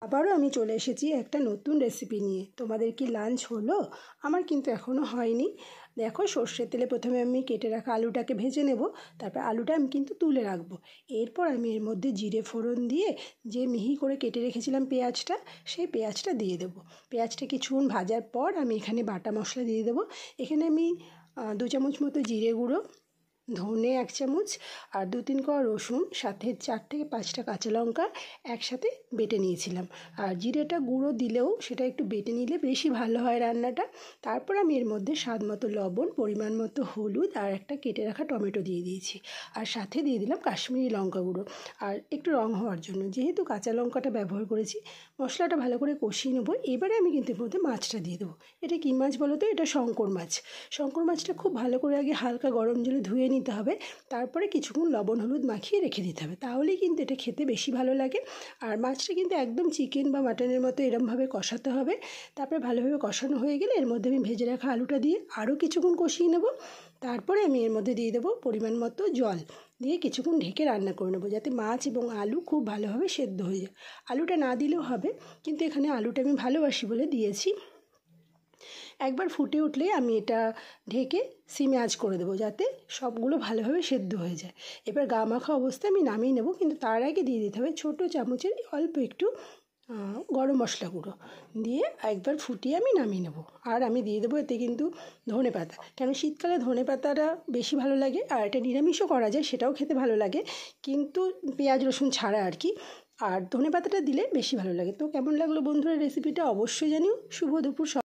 আবারও আমি চলে এসেছি একটা নতুন রেসিপি নিয়ে। তোমাদের কি লাঞ্চ হলো? আমার কিন্তু এখনও হয়নি। দেখো, সর্ষের তেলে প্রথমে আমি কেটে রাখা আলুটাকে ভেজে নেব, তারপর আলুটা আমি কিন্তু তুলে রাখবো। এরপর আমি এর মধ্যে জিরে ফোড়ন দিয়ে যে মিহি করে কেটে রেখেছিলাম পেঁয়াজটা, সেই পেঁয়াজটা দিয়ে দেবো। পেঁয়াজটা কিছুক্ষণ ভাজার পর আমি এখানে বাটা মশলা দিয়ে দেবো। এখানে আমি 2 চামচ মতো জিরে গুঁড়ো, ধনে 1 চামচ আর 2-3 কোয়া রসুন, সাথে 4 থেকে 5টা কাঁচা লঙ্কা একসাথে বেটে নিয়েছিলাম। আর জিরেটা গুঁড়ো দিলেও সেটা একটু বেটে নিলে বেশি ভালো হয় রান্নাটা। তারপর আমি এর মধ্যে স্বাদ মতো লবণ, পরিমাণ মতো হলুদ আর একটা কেটে রাখা টমেটো দিয়ে দিয়েছি। আর সাথে দিয়ে দিলাম কাশ্মীরি লঙ্কা গুঁড়ো আর একটু রং হওয়ার জন্য। যেহেতু কাঁচা লঙ্কাটা ব্যবহার করেছি, মশলাটা ভালো করে কষিয়ে নেবো। এবারে আমি কিন্তু এর মধ্যে মাছটা দিয়ে দেবো। এটা কী মাছ বলো তো? এটা শঙ্কর মাছ। শঙ্কর মাছটা খুব ভালো করে আগে হালকা গরম জলে ধুয়ে নিতে হবে, তারপরে কিছুক্ষণ লবণ হলুদ মাখিয়ে রেখে দিতে হবে। তাহলেই কিন্তু এটা খেতে বেশি ভালো লাগে। আর মাছটা কিন্তু একদম চিকেন বা মাটনের মতো এরমভাবে কষাতে হবে। তারপরে ভালোভাবে কষানো হয়ে গেলে এর মধ্যে আমি ভেজে রাখা আলুটা দিয়ে আরও কিছুক্ষণ কষিয়ে নেব। তারপরে আমি এর মধ্যে দিয়ে দেবো পরিমাণ মতো জল, দিয়ে কিছুক্ষণ ঢেকে রান্না করে নেবো, যাতে মাছ এবং আলু খুব ভালোভাবে সেদ্ধ হয়ে যায়। আলুটা না দিলেও হবে, কিন্তু এখানে আলুটা আমি ভালোবাসি বলে দিয়েছি। একবার ফুটে উঠলেই আমি এটা ঢেকে সিমে আঁচ করে দেবো, যাতে সবগুলো ভালোভাবে সেদ্ধ হয়ে যায়। এবার গা মাখা অবস্থায় আমি নামিয়ে নেব, কিন্তু তার আগে দিয়ে দিতে হবে ছোটো চামচের অল্প একটু গরম মশলা গুঁড়ো দিয়ে একবার ফুটিয়ে আমি নামিয়ে নেব। আর আমি দিয়ে দেবো এতে কিন্তু ধনে পাতা, কেন শীতকালে ধনে পাতাটা বেশি ভালো লাগে। আর এটা নিরামিষও করা যায়, সেটাও খেতে ভালো লাগে, কিন্তু পেঁয়াজ রসুন ছাড়া আর কি। আর ধনে পাতাটা দিলে বেশি ভালো লাগে। তো কেমন লাগলো বন্ধুরা রেসিপিটা? অবশ্যই জানিও। শুভ দুপুর।